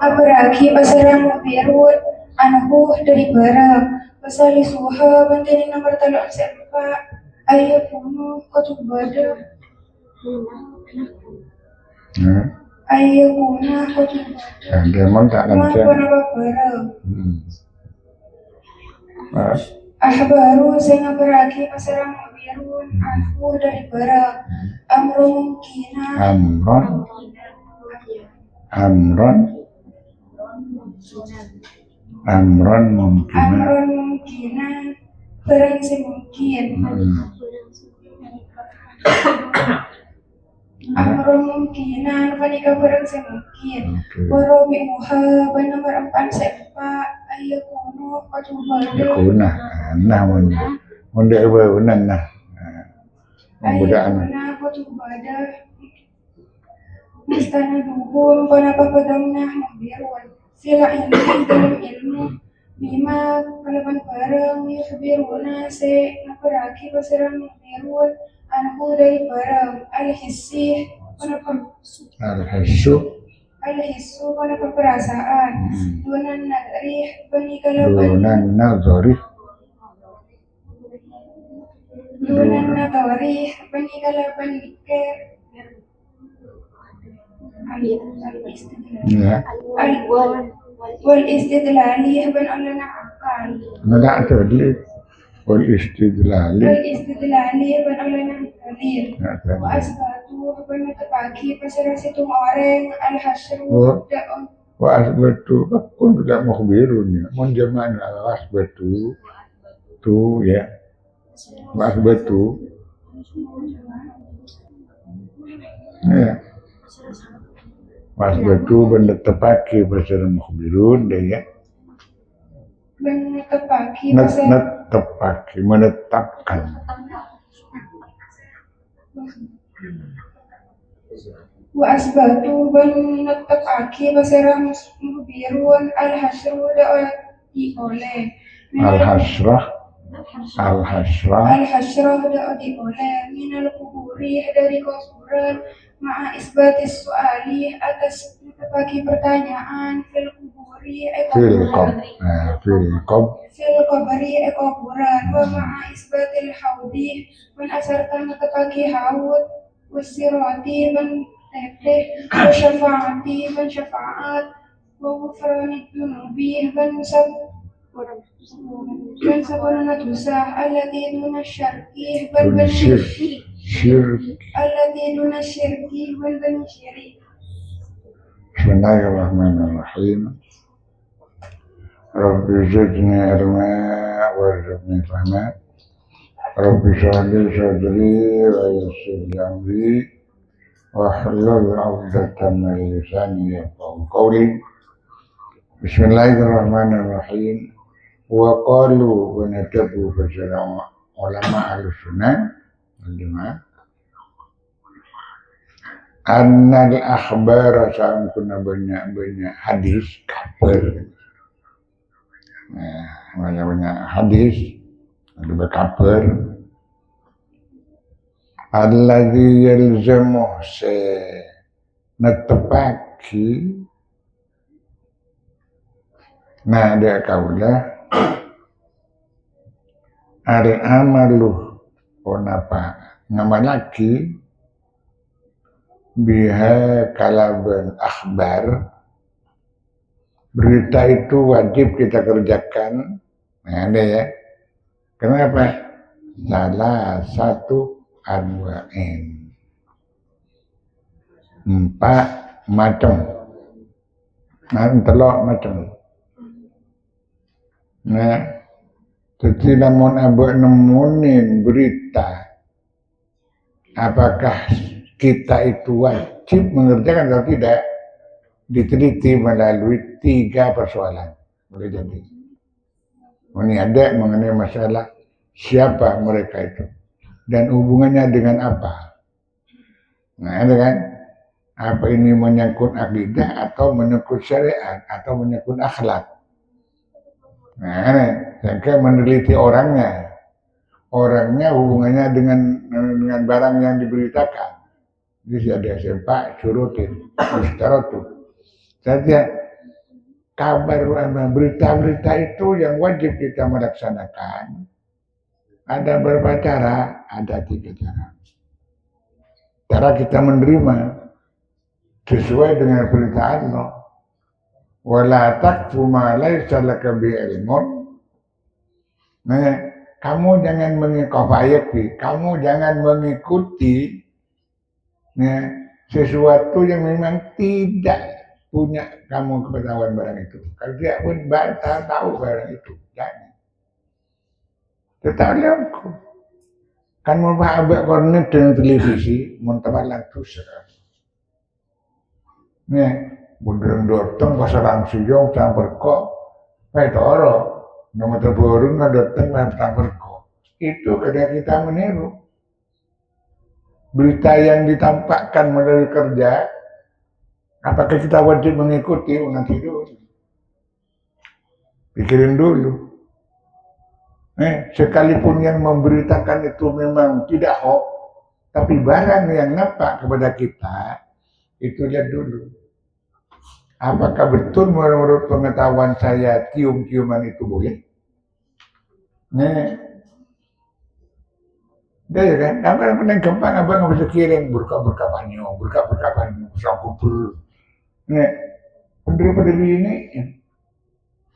Apalagi pasarang mubirun anhu dari barang pasali suha bantini nomor talak sepa ayo kuno kotu bada ayo kuno kotu bada demon tak nanti apa barang ahbaru sing apalagi pasarang mubirun anhu dari barang amru mungkina amron mungkinan barang sing mungkin amron mungkinan panika barang sing mungkin waro bimuha benar empan sepa ayo kuno kuna nah munde unan nah pembudaan istana duhum panapa pedangna mubirun sila ilmi dalam ilmu bima kalaban barang yusbiruna se naparaki pasirang mubirun anhu dari barang al-hissi panapa perasaan dunan nadrih bani kalaban bani kalaban mikir والاستدلالي بن أننا عقال لا تدليل والاستدلالي بن أننا دليل وأثبتوا بن تباكي فسرستم أورين الحشر وأثبتوا كنت tidak mukhbirun mun jaman asbatu tu ya asbatu ya wasbatu benda tepaki pasal mukhbirun dia ya tepaki menetapkan wa asbatu menetapaki pasal mukhbirun al-hasru da oleh al-hasrah da oleh minal kuburi dari kuburan ma'a isbatis su'ali atas bagi pertanyaan fil kuburi fil qabri kuburan wa ma'a isbatil haudi man asarkan bagi haud wasirati man teteh wa syafaati man syafaat wa ghufranid dunubi man sabana dosa allati duna syarki bal syirki الذي دون الشرك والبني شريك. بسم الله الرحمن الرحيم. رب زدني علما وارزقني فهما. رب اشرح لي صدري ويسر لي امري واحلل عقدة من لساني يفقهوا قولي. بسم الله الرحمن الرحيم. وقالوا ونكتبوا فسر علماء أهل السنة والجماعة annal akhbar sangkuna banyak hadis kabar. Banyak hadis ada kabar. Alladzi yalzamu se netepaki ada kaula al-amalu onapa ngamalaki biha kalaban akhbar berita itu wajib kita kerjakan. Ada ya. Kenapa? Salah satu anwa'in 4 macam. Telok macam. Jadi namun abang nemuin berita apakah kita itu wajib mengerjakan atau tidak diteliti melalui 3 persoalan. Boleh jadi. Ini ada mengenai masalah siapa mereka itu dan hubungannya dengan apa. Ada kan? Apa ini menyangkut akidah atau menyangkut syariat atau menyangkut akhlak. Saya meneliti orangnya hubungannya dengan barang yang diberitakan. Jadi ada sempak surutin, mustaratu. Saja kabar berita-berita itu yang wajib kita melaksanakan. Ada berapa cara? Ada 3 cara. Cara kita menerima sesuai dengan berita Allah. Wala taqfu ma laysa laka bi ilmun. Nah, kamu jangan mengikuti, kamu jangan mengikuti sesuatu yang memang tidak punya kamu ketahuan barang itu. Kalau dia pun tahu barang itu, jangan. Tetapi aku kan mau abak kornet dengan televisi, mau tabalan tuh Nih, budeng doteng pasarang siyong campur kok, toro, nomor terburung doteng campur kok. Itu kadang kita meniru. Berita yang ditampakkan melalui kerja, apakah kita wajib mengikuti? Nanti dulu. Pikirin dulu. Sekalipun yang memberitakan itu memang tidak hoax, tapi barang yang nampak kepada kita, itu lihat dulu. Apakah betul menurut pengetahuan saya cium-ciuman itu boleh? Dia kan, abang pernah gampang abang bisa kirim berkah-berkah banyak, besar kubur. Daripada ini,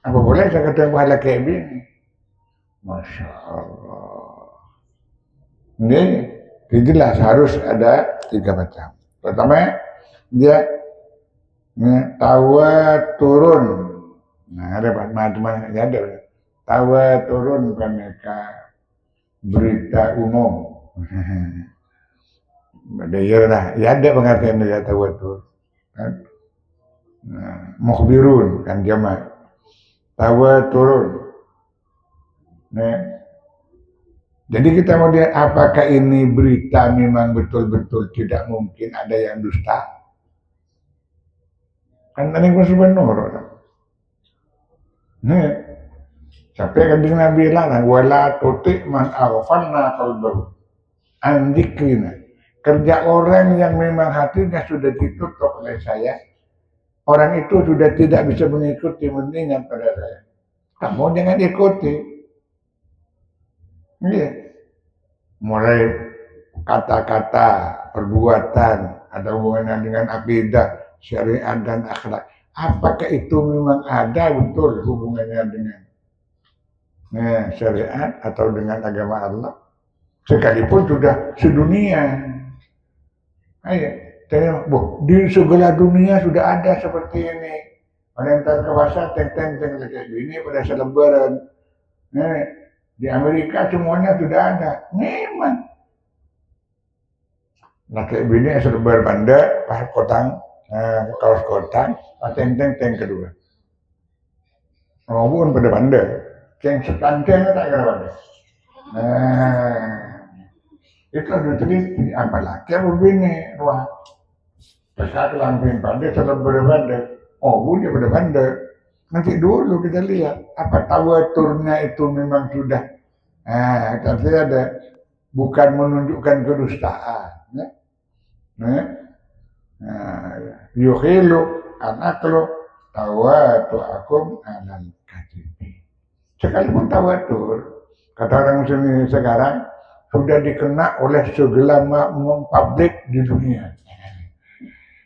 apa boleh saya kata pahala kayak begini? Masya Allah. Ini jelas harus ada 3 macam. Pertama, dia tawa turun. Nah, ada macam-macam ada. Tawa turun mereka berita umum. Ada pengertian dia tawa turun. Kan? Nah, mukhbirun kan jamak. Tawa turun. Nah, jadi kita mau lihat apakah ini berita memang betul-betul tidak mungkin ada yang dusta. Kan tadi gue sebenarnya. Nih, sampai kadang Nabi bilang, wala tutik man aghfalna qalbahu an dzikrina. Kerja orang yang memang hatinya sudah ditutup oleh saya, orang itu sudah tidak bisa mengikuti mendengar pada saya. Kamu jangan ikuti. Iya. Mulai kata-kata, perbuatan, ada hubungannya dengan akidah, syariat dan akhlak. Apakah itu memang ada betul hubungannya dengan syariat atau dengan agama Allah? Sekalipun sudah sedunia. Ayo, di segala dunia sudah ada seperti ini. Oriental kewasa, teng-teng kayak gini pada selebaran. Di Amerika semuanya sudah ada. Memang. Nah kayak gini selebar banda, pakai kotang, kaos kotang, teng-teng kedua. Maupun pada banda, yang sekanteng tak kira banda. Itu ada teliti, apalagi begini, ruang. Pesat langsung pada selebar banda, dia pada banda. Nanti dulu kita lihat, apa tawaturnya itu memang sudah, tapi ada, bukan menunjukkan kedustaan. Yukhilu an-aklu tawatu'akum alal kadibi. Sekalipun tawatur, kata orang muslim sekarang, sudah dikena oleh segala makmum publik di dunia.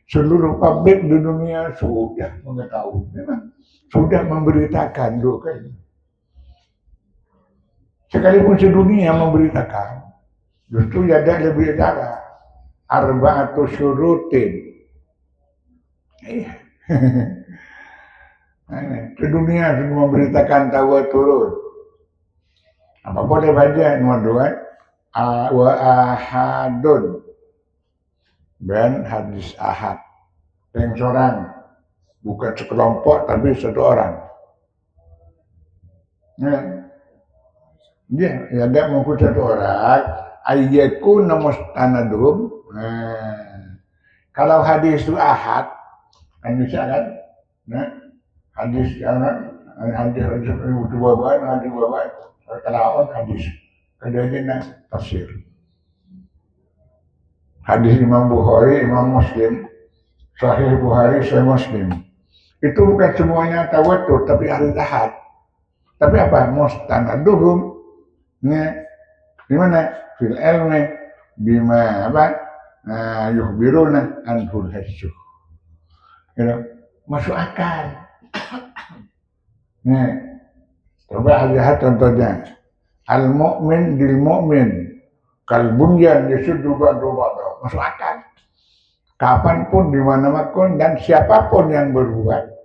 Seluruh publik di dunia sudah mengetahui, memang sudah memberitakan kan. Sekalipun sedunia memberitakan, justru ada lebih cara. Arba'atu syurutin. Ke dunia sudah memberitakan tawatur. Apa boleh baca nomor 2? Wa ahadun. Dan hadis ahad. Yang seorang. Bukan sekelompok tapi satu orang. Dia ada mengikut satu orang. Ayyakuna mustanadum. Kalau hadis itu ahad, kan bisa kan? Hadis dua bahan, kalau hadis, kemudian tafsir. Hadis Imam Bukhari, Imam Muslim, Sahih Bukhari, Sahih Muslim. Itu bukan semuanya tawatur, tapi hari Ahad. Tapi apa? Mustanaduhum. Nih, gimana? Fil ilmi bima apa? Yukhbiruna anhul hasyuh. Gitu. Masuk akal. Nih, coba lihat contohnya. Al-mu'min bil mu'min. Kal bunyan yasuddu ba'du ba'du. Masuk akal. Kapanpun, dimanapun, dan siapapun yang berbuat,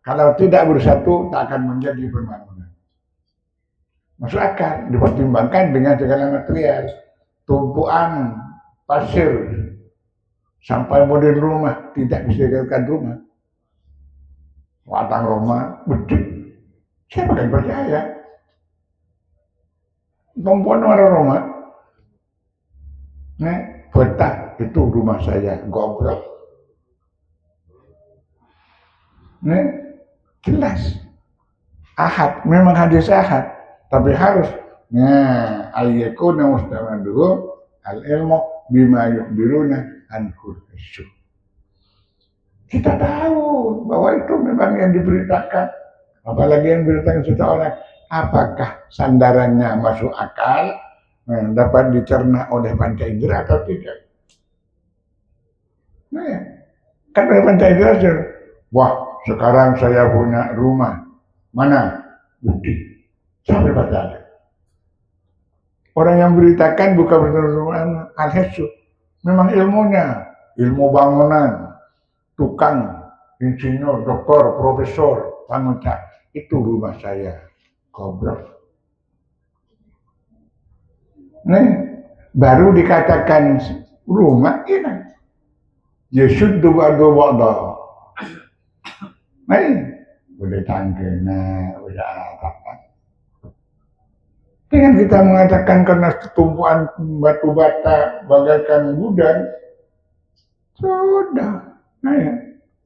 kalau tidak bersatu, tak akan menjadi pembangunan. Masuk akal, dipertimbangkan dengan segala material. Tumpuan pasir sampai model rumah, tidak bisa dijadikan rumah. Watang rumah, betul. Siapa yang percaya? Tumpuan orang rumah. Nah, betah itu rumah saya, goblok. Nah, jelas. Ahad, memang hadis ahad, tapi harus ayyakuna mustamaduhu al-ilmu bima yukhbiruna anhul hasyuh. Kita tahu bahwa itu memang yang diberitakan, apalagi yang diberitakan seseorang, apakah sandarannya masuk akal, dapat dicerna oleh panca indera atau tidak. Nah, kan oleh panca indera, wah sekarang saya punya rumah, mana? Bukti. Sampai pada orang yang beritakan bukan benar-benar al-hasyuh. Memang ilmunya, ilmu bangunan, tukang, insinyur, doktor, profesor, pengusaha, itu rumah saya. Goblok. Nih, baru dikatakan rumah ini. Yasuddu ba'du ba'da. Nih, udah tangkena, udah apa. Dengan kita mengatakan karena tumpuan batu bata bagaikan gudang, sudah. Nah ya,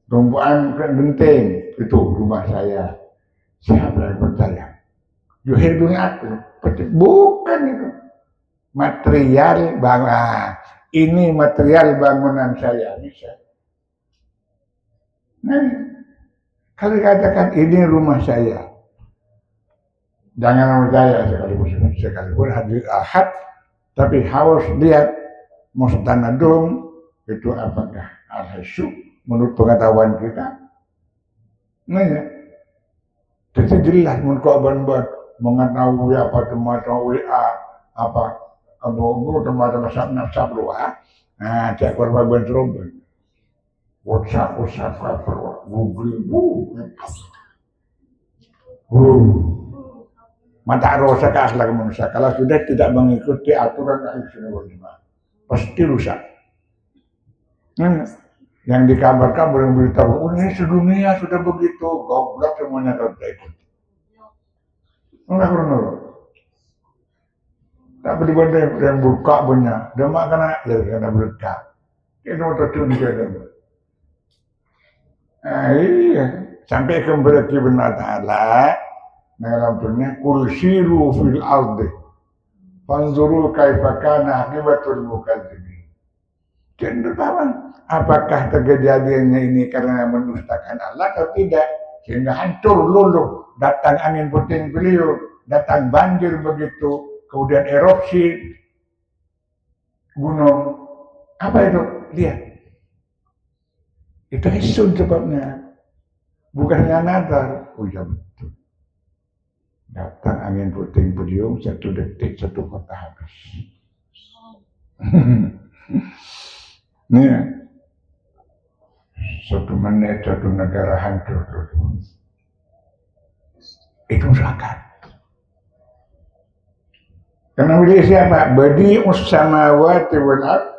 tumpuan genting itu rumah saya. Siapa yang percaya? Yuhidun aku. Bukan itu. Material bangunan. Ini material bangunan saya bisa. Nah, kalau dikatakan ini rumah saya, jangan percaya sekalipun hadis ahad, tapi harus lihat mustanadum itu apakah al-hasyuh menurut pengetahuan kita. Nah ya, jadi jelas menurut mengetahui apa semacam WA, apa abu semacam sabruah, nah cek korban bentroban, WhatsApp, Google, mata rosa ke akhlak manusia. Kalau sudah tidak mengikuti aturan Ahlussunnah wal Jamaah, pasti rusak. Yang dikabarkan beritahu, ini sedunia sudah begitu, goblok semuanya kalau tidak ikut. Enggak benar. Tak berbanding yang buka banyak, demak kena ya kena berita. Itu tertun dia. Iya, sampai kembali ke benar Taala. Mengalamnya kulsiru fil ardi fanzuru kaifa kana akibatul mukadzibin. Cenderung apakah kejadiannya ini karena mendustakan Allah atau tidak, sehingga hancur luluh, datang angin puting beliung, datang banjir begitu, kemudian erupsi gunung. Apa itu? Lihat, itu isun sebabnya, bukan hanya nadar. Oh ya betul. Datang angin puting beliung, 1 detik 1 kota habis. Nih, 1 menit 1 negara hancur. Itu zakat. Karena milik siapa? Badi'us samawati wal ardh.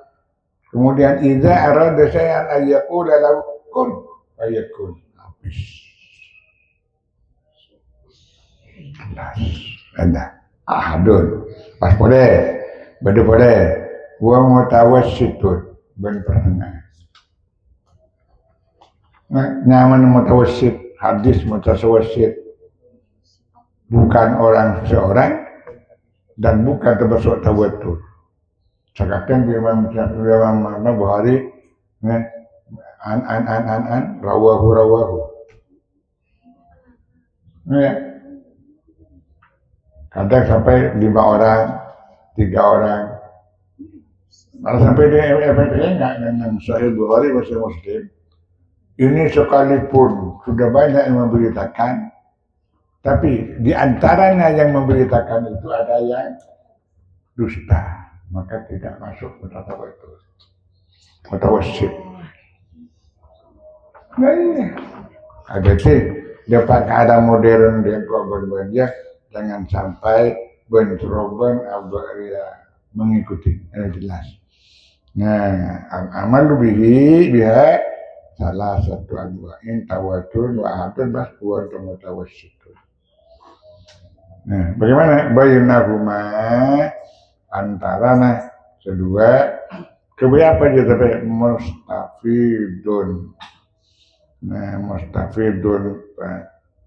Kemudian idza arada syai'an ayyaqula lahu kun fayakun. Habis. Ada ahadun pas boleh badu boleh wa mutawassitun ben pernah nyaman mutawassit hadis mutawassit bukan orang seorang dan bukan termasuk tawatur. Sekarang Imam mana Bukhari an rawahu Ya. Kadang sampai 5 orang, 3 orang. Malah sampai di FPD enggak dengan Sahih Bukhari Muslim. Ini sekalipun sudah banyak yang memberitakan, tapi di antaranya yang memberitakan itu ada yang dusta, maka tidak masuk mutawassit. Nah ini ada sih dapat ada modern dia kok berbeda, jangan sampai bentroban abaria mengikuti jelas. Nah amal biha salah satu aduain tawatur wa hatun bas wa mutawassit. Nah, bagaimana bainahuma antara kedua apa dia tapi mustafidun. Nah, mustafidun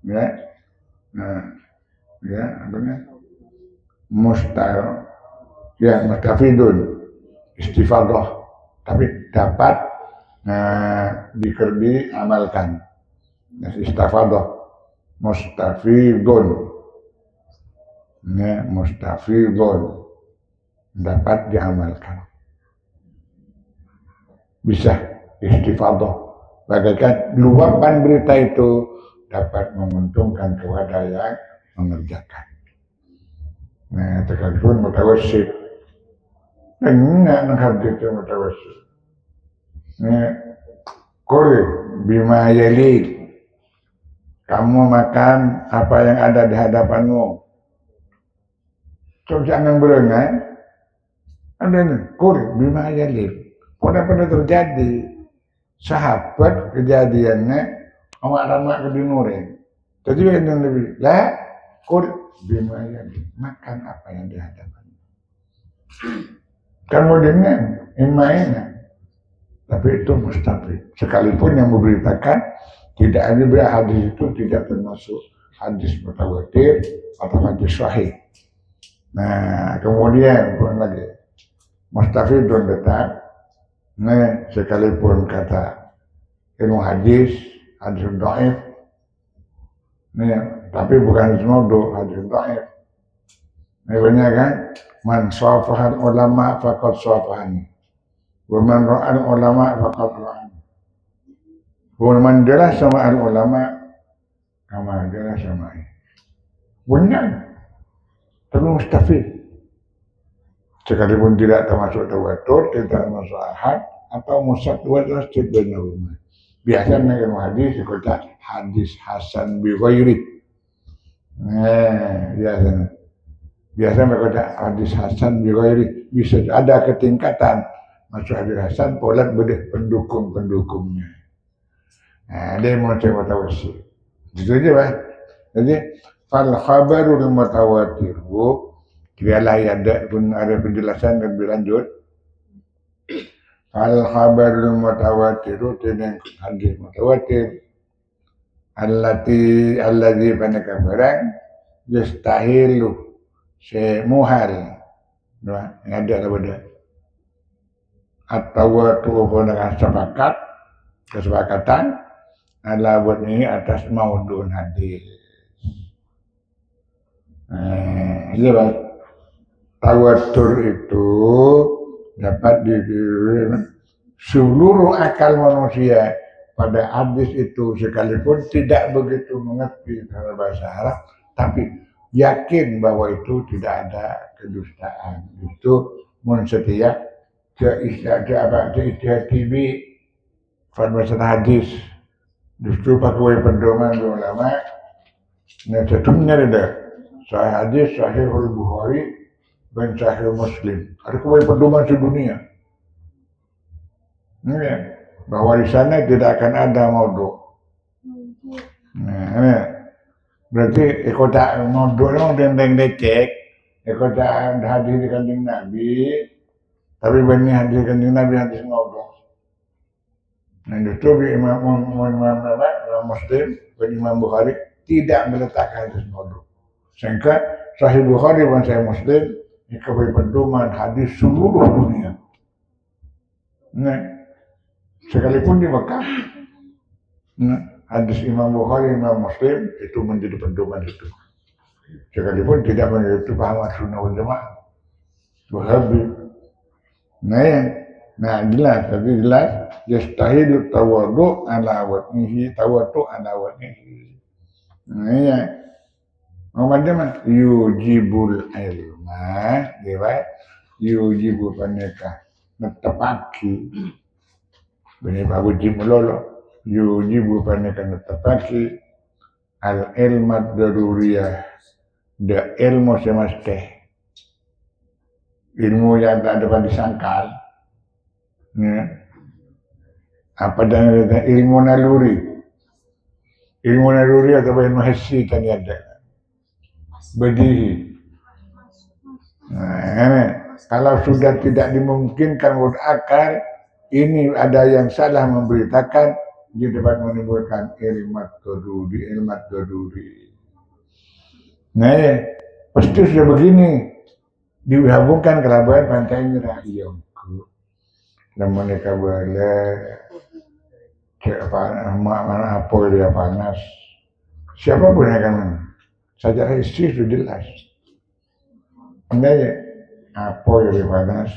ya. Nah, ya apa mustafidun istifadah tapi dapat diamalkan. Nah, istifadah mustafidun. Ya, mustafidun dapat diamalkan, bisa istifadah bagaikan luapan berita itu dapat menguntungkan kepada yang mengerjakan. Nah, terkadang mutawassit enggak nangkap itu mutawassit. Nah, kul bima yali, kamu makan apa yang ada di hadapanmu. So, jangan berenang. Ada nih, kur bima yalif. Pernah terjadi sahabat kejadiannya awak ramak ke dinure. Jadi yang lebih lah kur bima yalif. Makan apa yang di hadapan. Kemudian imainnya. Tapi itu mustahil. Sekalipun yang memberitakan tidak ada hadis itu tidak termasuk hadis mutawatir atau hadis sahih. Nah, kemudian pun lagi mustafidun tetap. Nah, sekalipun kata ilmu hadis dhaif. Nah, tapi bukan semua hadis dhaif. Nah, banyak kan man safahal ulama faqad safahani. Wa man ra'al ulama faqad ra'ani. Wa man dara sama al ulama kama dara sama. Benar. Tapi mustafid. Sekalipun tidak termasuk tawatur, tidak termasuk ahad, atau musawwad masjid bainahuma. Biasanya ilmu hadis dikata hadis hasan bi ghairi. Nah, biasanya berkata hadis hasan bi ghairi, bisa ada ketingkatan masuk hadis hasan pola pendukung-pendukungnya. Nah, dia mau coba tawassul. Itu aja, Pak. Jadi fal khabarul mutawatir kiralah ada pun ada penjelasan dan lebih lanjut. Fal khabarul mutawatir dengan hadis mutawatir alladzi panaka barang yastahilu semuhal. Nah, ada beda. At-tawatu dengan kesepakatan adalah buat ini atas maudun hadis. Iya Pak. Tawatur itu dapat didirikan seluruh akal manusia pada hadis itu sekalipun tidak begitu mengerti dalam bahasa Arab, tapi yakin bahwa itu tidak ada kedustaan. Itu setiap ke TV bahasa hadis justru pakai pedoman ulama. Nah, tentunya ada sahih hadis, sahih Bukhari, dan sahih Muslim. Ada kue pedoman sedunia. Nah, bahwa di sana tidak akan ada maudhu. Nah, berarti ikut maudhu yang dendeng decek, ikut hadis di kanjeng Nabi, tapi benih hadis kanjeng Nabi hadis maudhu. Nah, justru Imam Muslim dan Imam Bukhari tidak meletakkan hadis maudhu. Sehingga Sahih Bukhari dan Sahih Muslim ini pedoman hadis seluruh dunia. Nah, sekalipun di Mekah, nah, hadis Imam Bukhari, Imam Muslim itu menjadi pedoman itu. Sekalipun tidak menjadi paham sunnah wal jamaah. Wahabi. Nah jelas, tapi jelas yastahilu tawadhu ala wajhihi tawadhu ala wajhihi. Nah ya. Macam yujibul ilma, dia yujibul paneka netapaki. Bini babu jimlolo yujibu paneka netapaki al ilmat daruriyah, da ilmu semeste. Ilmu yang tak dapat disangkal, ya. Apa dan ilmu naluri atau ilmu hissi kan ada, bedihi. Nah, kalau sudah tidak dimungkinkan menurut akal, ini ada yang salah memberitakan, dia dapat menimbulkan ilmat daruri. Nah, ya, pasti sudah begini. Dihubungkan kerabat pantai nyerah iyongku dan mereka boleh mana apa dia panas siapapun yang akan saja istri itu jelas anda ya apa dia panas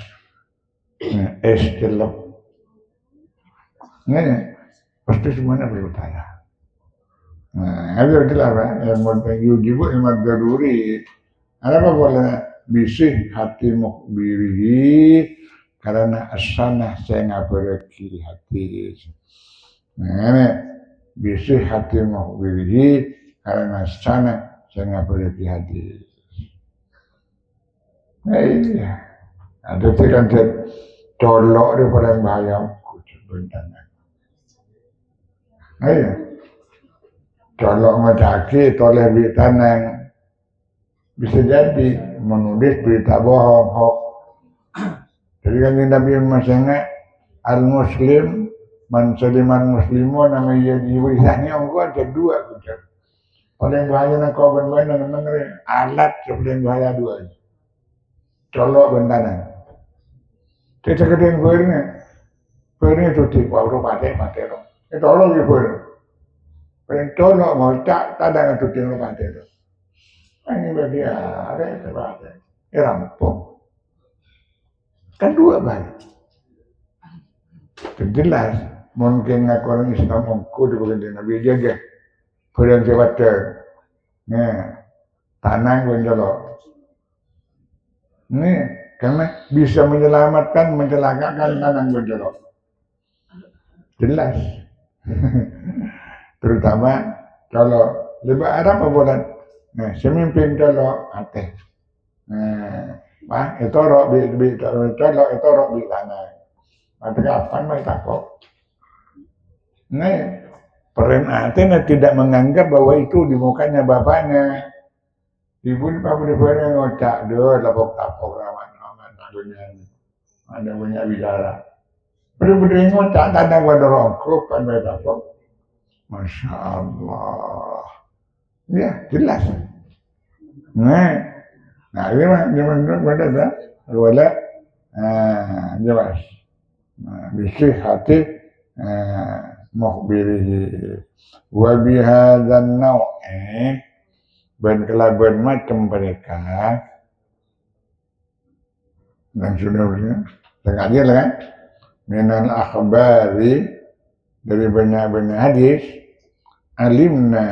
es celok ini pasti semuanya perlu tanya. Nah itu jelas yang mau yujibu ilmat daruri ada apa boleh bisih hati mukbirihi karena asanah saya ngabaraki hati. Nah ini bisih hati mukbirihi karena asanah saya ngabaraki hati. Nah iya, ada kan colok dia paling bahaya sebenarnya. Nah iya, colok ngecaki toleh di tanah. Bisa jadi menulis berita bohong, hoax. Jadi kan Nabi Muhammad al-Muslim, man saliman muslimun namanya diwisahnya engkau ada dua gitu. Paling bahaya nak kau benar-benar mengenai alat paling bahaya dua. Colok bentanan. Kita kedeng bernya itu tipu auto pakai lo. Itu tolong gitu. Paling colok mau tak ada itu tipu pakai lo. Ini bagi ada terbatas, rampung. Kan dua balik. Jelas, mungkin ngaku orang Islam mengku di bagian Nabi jaga. Berang kewajar, nah tanah gonjolok. Ini karena bisa menyelamatkan, mencelakakan tanah gonjolok. Jelas. Terutama kalau lebih Arab apa bulan. Nah, semimpin colok ate. Nah, itu rok colok itu rok di tanah. Maka kapan mereka kok? Nah, peren ate tidak menganggap bahwa itu di mukanya bapaknya. Ibu di papu di mana ngocak deh, lapok-lapok raman-raman ada banyak bicara. Bener-bener ngocak tandang pada rokok kan mereka kok. Masya Allah. Ya, jelas. Nah ini mah mana wala jelas. Bisih hati mukhbirihi wa bihadzan naw'i ban kelaban macam mereka dan sudah sengaja lah kan minal akhbari dari banyak-banyak hadis alimna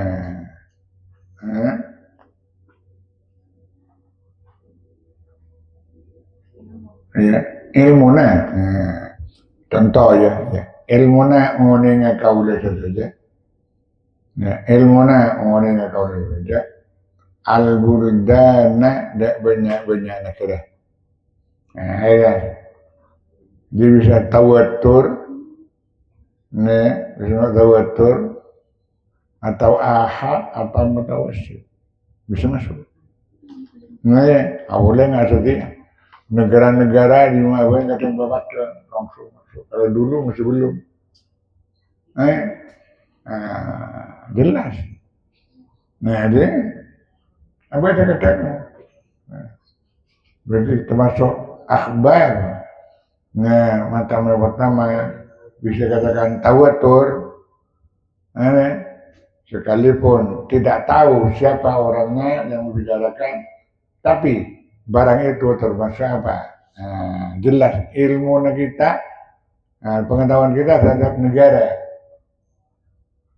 ya ilmuna contoh ya ilmuna ngene kaula saja ya ilmuna ngene kaula saja al burdana dak banyak-banyak nakirah ya dia bisa tawatur bisa tawatur atau ahad atau mutawassit bisa masuk awalnya nggak sedih negara-negara di mana kadang bapak langsung masuk kalau dulu masih belum jelas dia apa yang katakan berarti termasuk akhbar macam yang pertama bisa katakan tawatur sekalipun tidak tahu siapa orangnya yang membicarakan, tapi barang itu termasuk apa? Nah, jelas ilmu kita, pengetahuan kita terhadap negara.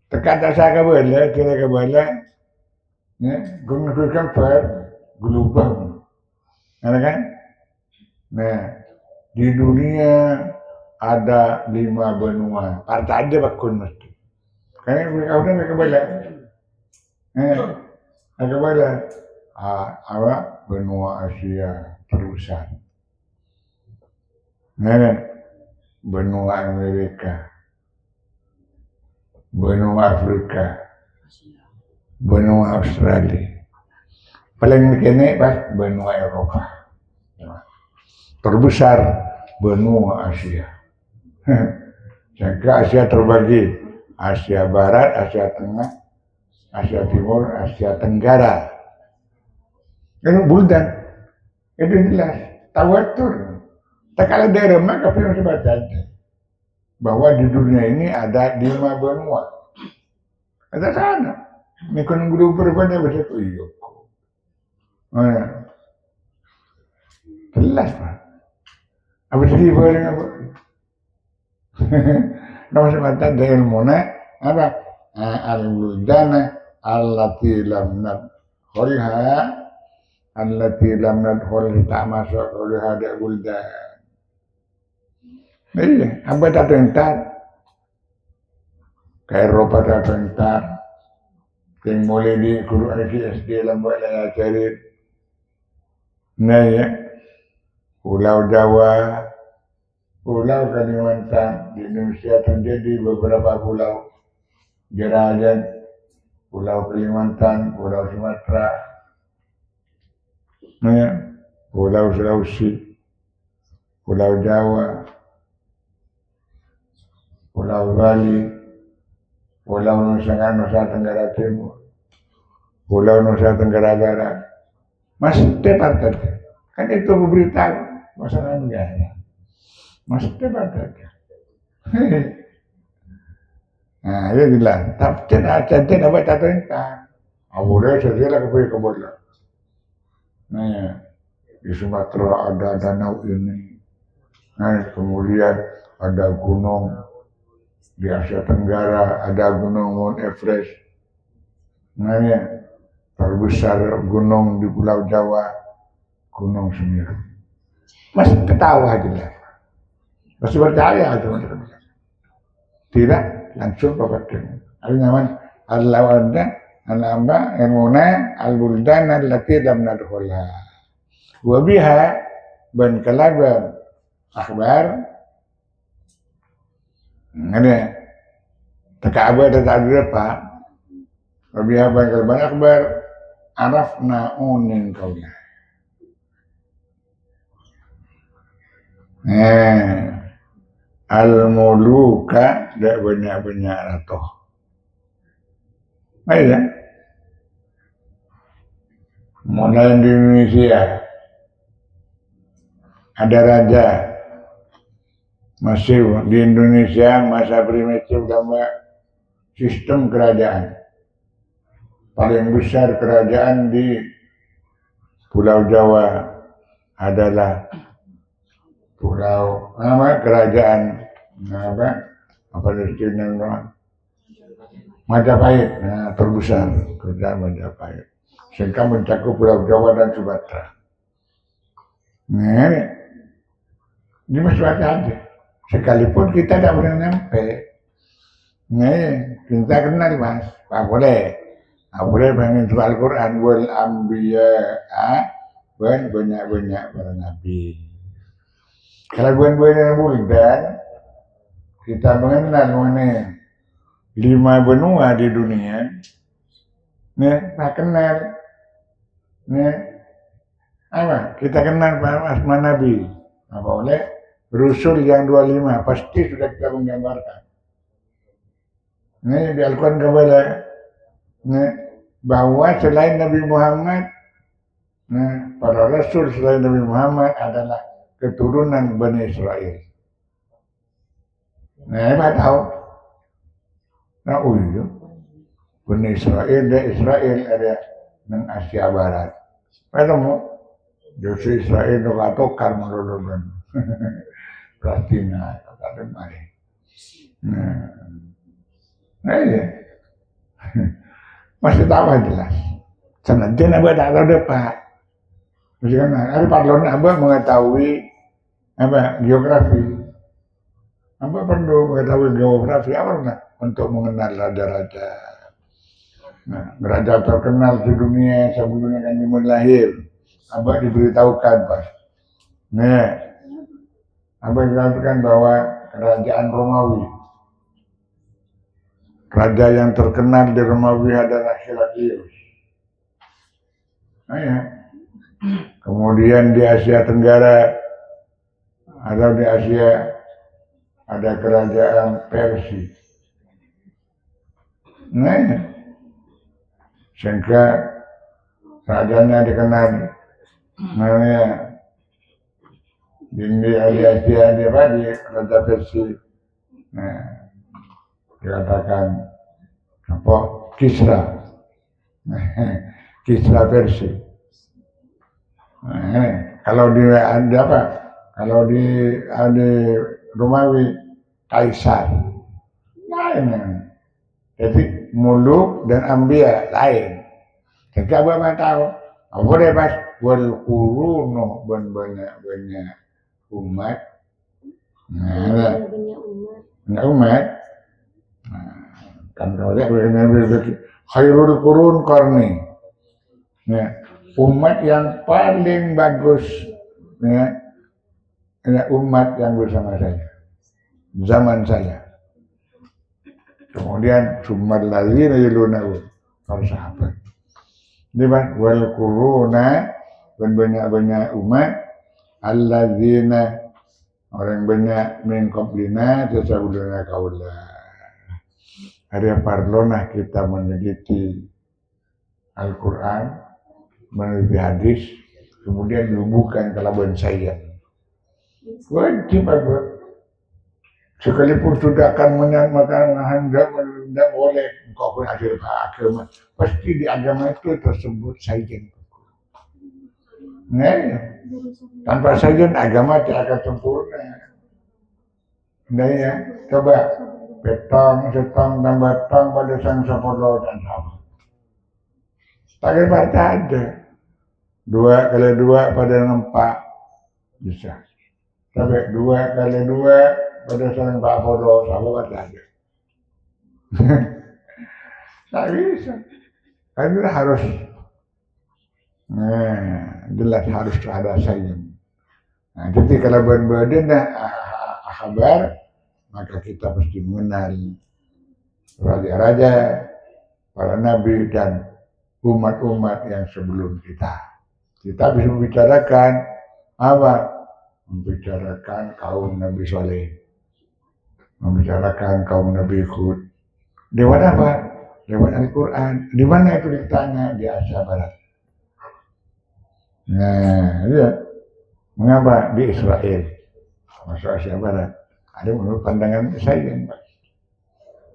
Tekan tak saya kabel, tidak kabel, ya, gunung kabar, global, kan? Nah, di dunia ada 5 benua, partai aja bakun mesti. Karena mereka udah mereka bela, mereka bela. Apa benua Asia terusan, nah, benua Amerika, benua Afrika, benua Australia, paling kene pas benua Eropa, terbesar benua Asia. Jika Asia terbagi Asia Barat, Asia Tengah, Asia Timur, Asia Tenggara. Itu buldan, itu jelas, tawatur. Tak kalau daerah maka firman baca bahwa di dunia ini ada 5 benua. Ada sana. Mikun guru berbeda beda tuh iyo. Jelas pak. Apa sih boleh apa? Nama semata dari ilmunya apa? Al-buldana allati lam nadkhulha allati lam nadkhul tak masuk oleh ada buldan. Iya, apa tak entar? Ke Eropa tak entar. Yang mulai di guru SD lambat lah cari. Nah ya, Pulau Jawa, Pulau Kalimantan, di Indonesia terjadi beberapa pulau. Jerajan, Pulau Kalimantan, Pulau Sumatera, nah ya, Pulau Sulawesi, Pulau Jawa, Pulau Bali, Pulau Nusa Tenggara Timur, Pulau Nusa Tenggara Barat, masih partai. Kan itu berberitahu masalah negara. Masih partai. Nah, dia bilang, tapi tidak dapat perintah. Awalnya saya kepilih ke bola. Nah, di Sumatera ada danau ini. Nah, kemudian ada gunung di Asia Tenggara, ada gunung Mount Everest. Nah, ya, terbesar gunung di Pulau Jawa, Gunung Semeru. Masih ketawa jelas. Masih percaya teman-teman. Tidak langsung pakai. Al-Naman al-Lawadda al-Amba al-Muna al-Buldan allati lam nadkhulha. Wa biha ban kalaban akhbar. Ada takabah dan apa? Wa biha ban kalaban akhbar arafna unin kaulah. Al-muluka dak banyak-banyak ratu. Ayo. Mulai di Indonesia ada raja. Masih di Indonesia masa primitif sama sistem kerajaan. Paling besar kerajaan di Pulau Jawa adalah Pulau kerajaan apa istilahnya Majapahit, terbesar kerajaan Majapahit, sehingga mencakup Pulau Jawa dan Sumatera. Nah, di masyarakat aja, sekalipun kita tidak pernah nyampe. Nah, kita kenal mas, boleh pengen soal Quran wal Ambiya, banyak para nabi. Kalau bulan buldan, kita mengenal mana 5 benua di dunia. Tak kenal. Apa? Kita kenal asma Nabi. Apa oleh Rasul yang 25 pasti sudah kita menggambarkan. Di Al-Quran kepada bahwa selain Nabi Muhammad, para Rasul selain Nabi Muhammad adalah keturunan Bani Israel. Apa tahu? Iya. Bani Israel ada nang Asia Barat. Ketemu justru Israel nu katokar melulukan. Palestina kata mari. Nah ya. Masih tahu jelas. Senajan abah tak tahu depan. Misalkan ada parlon abah mengetahui apa geografi. Abah perlu mengetahui geografi apa untuk mengenal raja-raja. Nah, raja terkenal di dunia sebelumnya kan dimulai lahir. Abah diberitahukan pas. Nah, abah dikatakan bahwa kerajaan Romawi, raja yang terkenal di Romawi adalah Heraklius. Nah, ya. Kemudian di Asia Tenggara atau di Asia ada kerajaan Persia. Nah, ya. Sehingga rajanya dikenal namanya di Asia di Raja Persia. Nah, dikatakan apa Kisra. Kisra Persia. Nah, kalau di ada apa? Kalau di Romawi Kaisar. Lain. Jadi muluk dan ambia lain. Jadi abah tahu. Apa deh pas wal kuruno banyak umat. Nah, banyak umat. Kan kalau lihat khairul qurun qarni. Ya, umat yang paling bagus ya, umat yang bersama saya. Zaman saya. Kemudian summal ladzina yalunahu para sahabat. Jadi wal quruna dan banyak umat alladzina orang banyak min qablina tasawuluna kaula. Ada parlonah kita meneliti Al-Qur'an, meneliti hadis, kemudian dihubungkan ke labuan saya. Wajib apa? Sekalipun sudah akan menyamakan hendak boleh engkau pun hadir agama, pasti di agama itu tersebut sajen. Nah, tanpa sajen agama tidak akan sempurna. Nah ya, coba setong tambah tong pada sang sapolo dan sama. Pakai baca aja. 2 kali 2 pada 4 bisa. Sampai 2 kali 2 pada sang Pak Podo sama baca aja. Tak bisa. Karena harus jelas harus ada sains. Nah, jadi kalau badan kabar, maka kita mesti mengenal raja-raja, para nabi dan umat-umat yang sebelum kita. Kita bisa membicarakan apa? Membicarakan kaum Nabi Saleh, membicarakan kaum Nabi Hud. Lewat apa? Lewat Al-Quran. Di mana itu ditanya? Di Asia Barat. Nah, iya. Mengapa di Israel? Masuk Asia Barat. Ada menurut pandangan saya.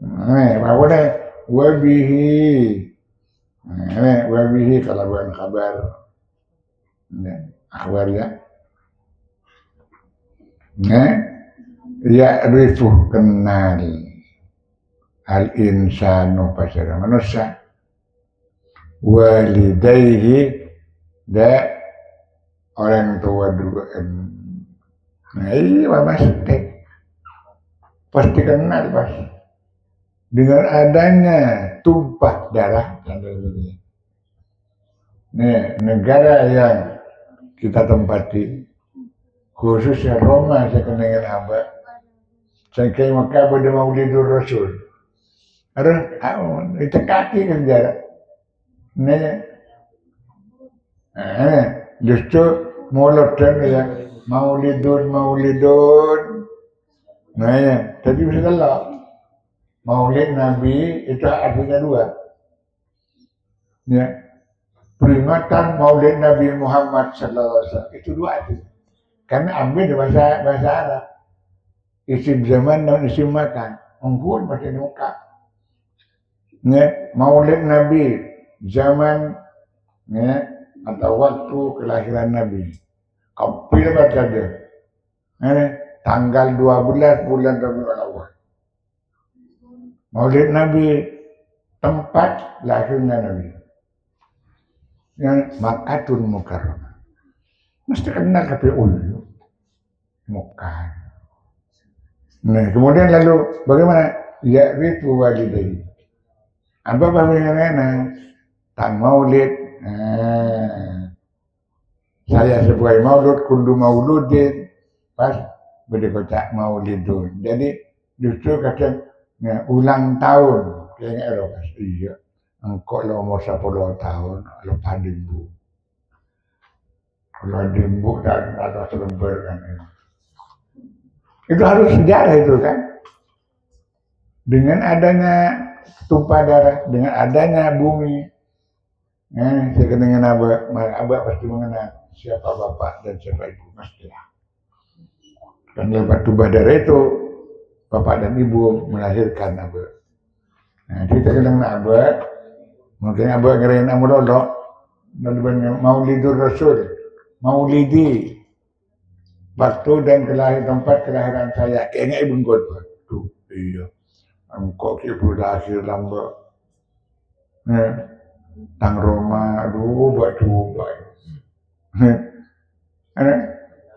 Nah, apa wabihi. Nah, wabihi kalau bukan kabar. Nah, kabar ya. Nah, ya rifuh kenal. Al-insanu pasara manusia. Walidayhi da orang tua dua. Nah iya pasti kenal pas dengan adanya tumpah darah. Nih negara yang kita tempati khususnya Roma saya kenal apa saya kayak Mekah pada Maulidur Rasul harus itu kaki kan jarak. Nih justru mulut dan ya maulidun. Nah ya, jadi bisa kalau maulid Nabi itu artinya 2. Ya, peringatan maulid Nabi Muhammad SAW itu 2 artinya. Karena ambil di bahasa Arab. Isim zaman dan isim makan. Ungkun pakai muka. Maulid Nabi zaman atau waktu kelahiran Nabi. Kau pilih baca dia. Tanggal 12 bulan Rabiul Awal. Maulid Nabi tempat lahirnya Nabi. Makkahul Mukarramah. Mesti kenal KPU Mekah. Nah, kemudian lalu bagaimana? Ya ritu walidayhi. Apa bagaimana? Tang Maulid. Saya sebagai maulud kullu mauludin pas berdekocak maulidun. Jadi justru kadang ulang tahun kayak Eropa. Iya. Engkau lo umur 10 tahun lepas dimbu. Kalau dimbu dan atau selembar kan. Itu harus sejarah itu kan. Dengan adanya tumpah darah, dengan adanya bumi. Dengan abah pasti mengenal siapa bapak dan siapa ibu pastilah. Dan lewat tumpah darah itu bapak dan ibu melahirkan abah. Nah, kita kenal abah. Mungkin abah ngerain amulodok dan Maulidur Rasul, Maulidi, waktu dan tempat kelahiran saya. Kayaknya ibu ngkot, tuh iya, engkau ibu lahir lambak, tang Roma, aduh coba,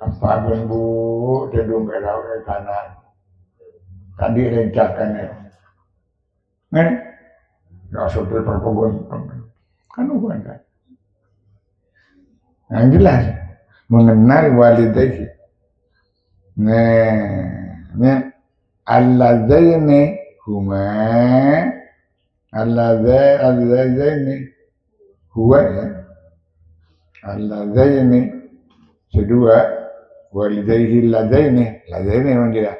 apa bu, tedung kerau ke kanan, tadi rencakan ya. Ya sopir perpogon kan bukan kan. Yang jelas mengenal walidayhi. Alladzaini huma alladzaini huwa ya. Alladzaini kedua walidayhi ladaini memang dia.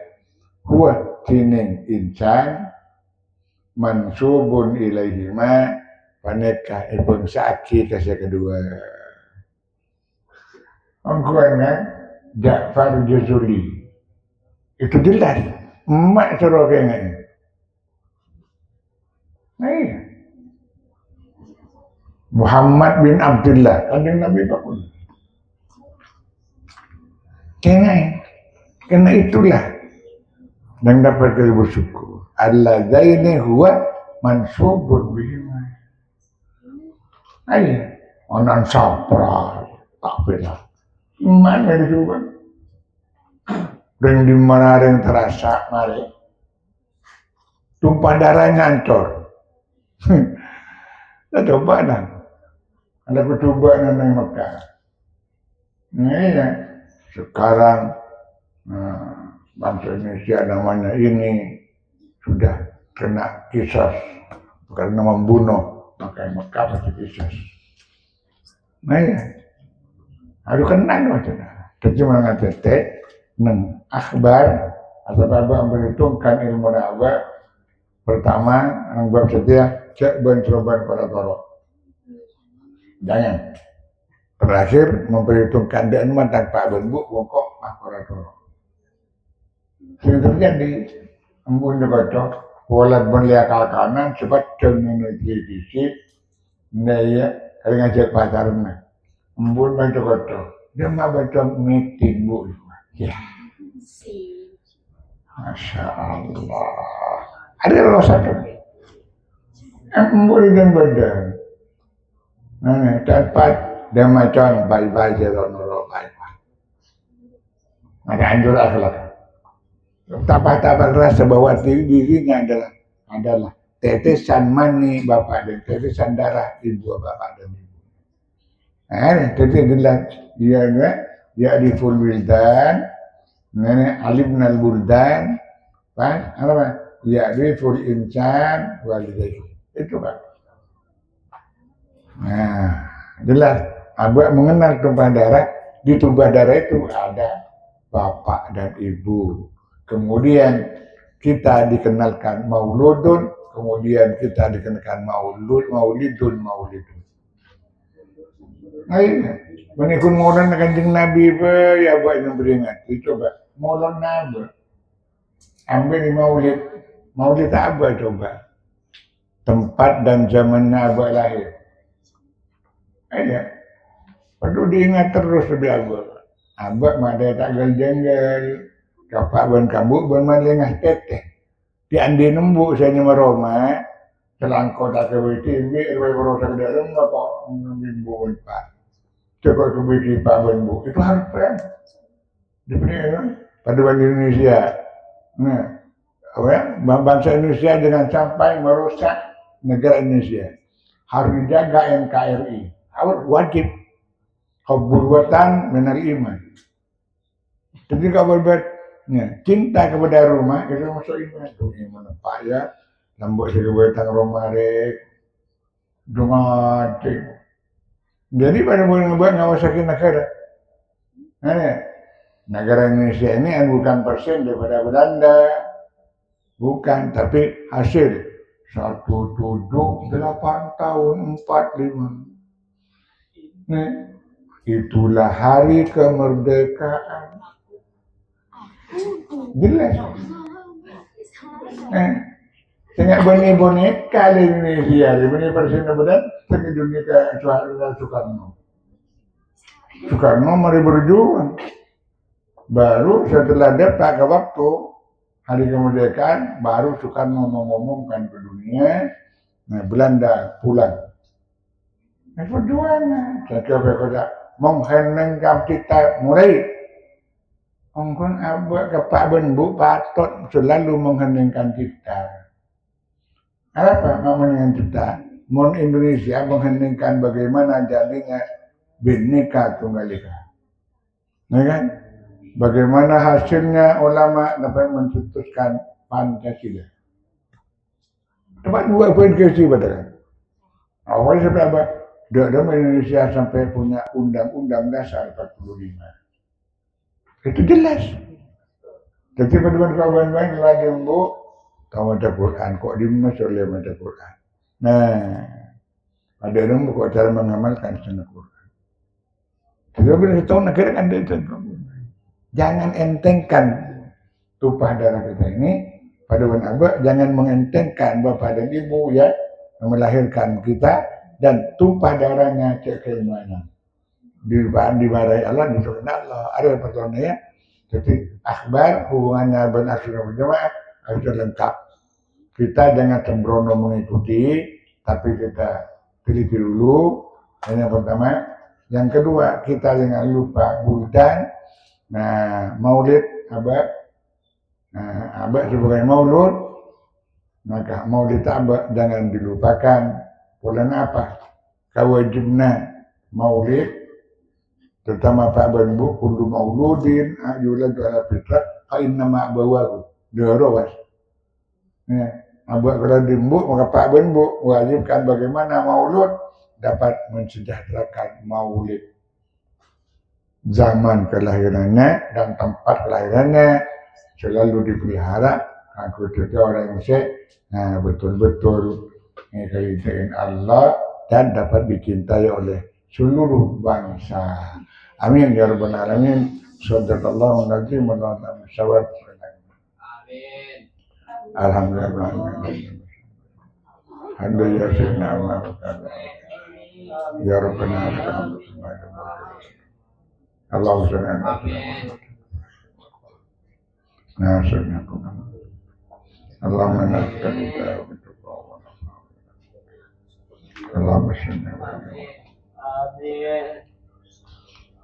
Huwa tining insan mansubun ilaihima paneka ibn Sa'ki kasih kedua angkuannya Ja'far Jazuli itu jelas emak suruh kayaknya Muhammad bin Abdullah kanjeng Nabi Pakun kayaknya karena itulah yang dapat kita bersyukur Alladzaini huwa mansubun bihima. Ayo, onan sapra tak bela. Mana itu kan? Dan di mana yang terasa mari. Tumpah darahnya ancur. Kita coba dah. Ada percobaan di Mekah. Ya. Sekarang bangsa Indonesia namanya ini sudah kena kisah karena membunuh maka Mekah pasti kisah. Harus kenal macam mana. Tapi mengatakan neng akhbar atau apa memperhitungkan ilmu nawa pertama yang bab setia cek bentroban para torok. Jangan terakhir memperhitungkan dan tanpa benbuk pokok para torok. Sudah terjadi embun dikocok, walat belia kanan sebab dengan televisi, naya kali ngajak pacarnya, embun baca kocok, dia mau baca meeting bu, ya, masya Allah, ada rasa tu, embun dan badan, tempat dia macam baik-baik jalan orang baik-baik, ada anjur akhlak. Tapak-tapak rasa bahwa dirinya adalah tetesan mani bapak dan tetesan darah ibu bapak dan ibu. Jadi adalah dia di full wildan, alimnal buldan, kan? Apa? Ya di full insan walidayhi. Itu kan. Nah, jelas. Abah mengenal tumpah darah. Di tumpah darah itu ada bapak dan ibu. Kemudian kita dikenalkan mauludun, kemudian kita dikenalkan maulidun. Nah ini, menikun maulid kanjeng Nabi ya buat yang beringat. Coba maulid Nabi, ambil maulid apa coba? tempat dan zamannya abah lahir. Aja. Perlu diingat terus lebih abah. Abah madai tak gel-jengel. Kapak ban kamu ban malengah teteh. Di andi nembuk saya nyama Roma. Selangkau tak kewe TV, kewe berosak dalam kok minggu pak. Coba kewe pak ban bu. Itu harus keren. Diberi pada Indonesia. Nah, bangsa Indonesia jangan sampai merusak negara Indonesia. Harus dijaga NKRI. Harus wajib. Hubbul watan minal iman. Jadi kalau berbuat cinta kepada rumah, itu masuk iman. Itu iman apa ya? Lambuk sekebetan rumah rek. Dungatik. Jadi pada boleh ngebuat ngawasakin negara. Negara Indonesia ini bukan persen daripada Belanda. Bukan, tapi hasil 178 tahun 45. Itulah hari kemerdekaan. Jelas. Tengok benih boneka di Indonesia, di benih persen benar, tengok dunia ke Soekarno. Soekarno mari berjuang. Baru setelah depak ke waktu hari kemerdekaan, baru Soekarno mengumumkan ke dunia, Belanda pulang. Perjuangan. Saya kata, menghenengkan kita mulai. Ongkon abah kepak benbu patut selalu mengheningkan kita. Apa mengheningkan kita? Mon Indonesia mengheningkan bagaimana jadinya Bhinneka Tunggal Ika. Ya kan? Bagaimana hasilnya ulama dapat mencetuskan Pancasila. Tempat dua poin kesi betul. Awalnya sampai apa? Dalam Indonesia sampai punya undang-undang dasar 45. Itu jelas. Jadi teman-teman kawan-kawan lagi bu, kamu baca Quran, kok dimasuk oleh baca Quran. Nah, ada orang kok cara mengamalkan sunnah Quran. Jadi bila tahu negara kan itu. Jangan entengkan tumpah darah kita ini. Pada abah jangan mengentengkan bapak dan ibu ya yang melahirkan kita dan tumpah darahnya cek keimanan. Dimarahi Allah, disuruh Allah. Ada pertanyaan ya. Jadi akhbar hubungannya benar sudah berjamaah harus lengkap. Kita jangan sembrono mengikuti, tapi kita pilih dulu. Yang pertama, yang kedua kita jangan lupa buldan. Nah, maulid abah. Nah, abah sebagai maulud, maka maulid abah jangan dilupakan. Bulan apa? Kewajibna maulid. Terutama Pak Banbu, kullu mauludin ajulan ala fitrah fa inna ma bawahu darawas. Abah kalau dimbu maka Pak Banbu wajibkan bagaimana maulud dapat mensejahterakan maulid zaman kelahirannya dan tempat kelahirannya selalu dipelihara. Aku juga orang Indonesia betul-betul mengikuti Allah dan dapat dicintai oleh seluruh bangsa. Amin ya rabbal alamin. Shadaqallahu al-azim wa nafa'ana bisawab. Amin. Alhamdulillah. Alhamdulillah sayyidina Muhammad. Ya rabbana Allahu subhanahu wa ta'ala. Nasrnakum. Allahumma nas'aluka Allahumma salli ala Amin.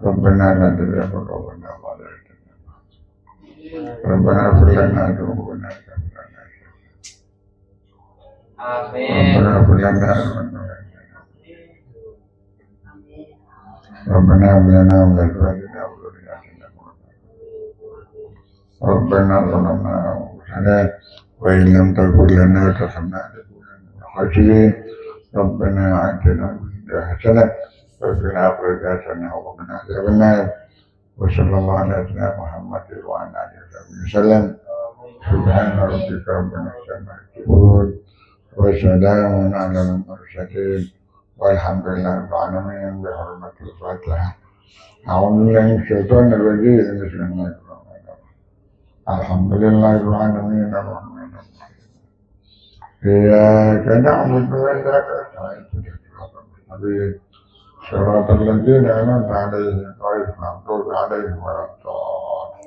Rabbana la tuzigh qulubana ba'da idh hadaytana. Rabbana ighfir lana dhunubana Amin. Rabbana ighfir lana Rabbana hab lana min azwajina wa dhurriyyatina Rabbana zalamna anfusana wa in lam taghfir lana wa tarhamna lanakunanna minal khasirin. Rabbana atina fid dunya hasanah wa fil akhirati hasanah wa qina adzabannar. Wa sallallahu ala sayyidina Muhammad wa ala alihi wasallam. Subhana rabbika rabbil izzati amma yasifun wa salamun ala al-mursalin walhamdulillahi rabbil alamin bi hurmatil Fatihah. A'udzu billahi minasyaitonir rajim. Bismillahirrahmanirrahim. Alhamdulillahirabbil alamin arrahmanirrahim. Iya, karena kebetulan saya itu dia tapi surat terlebih dengan ada yang kau mampu ada yang meratot.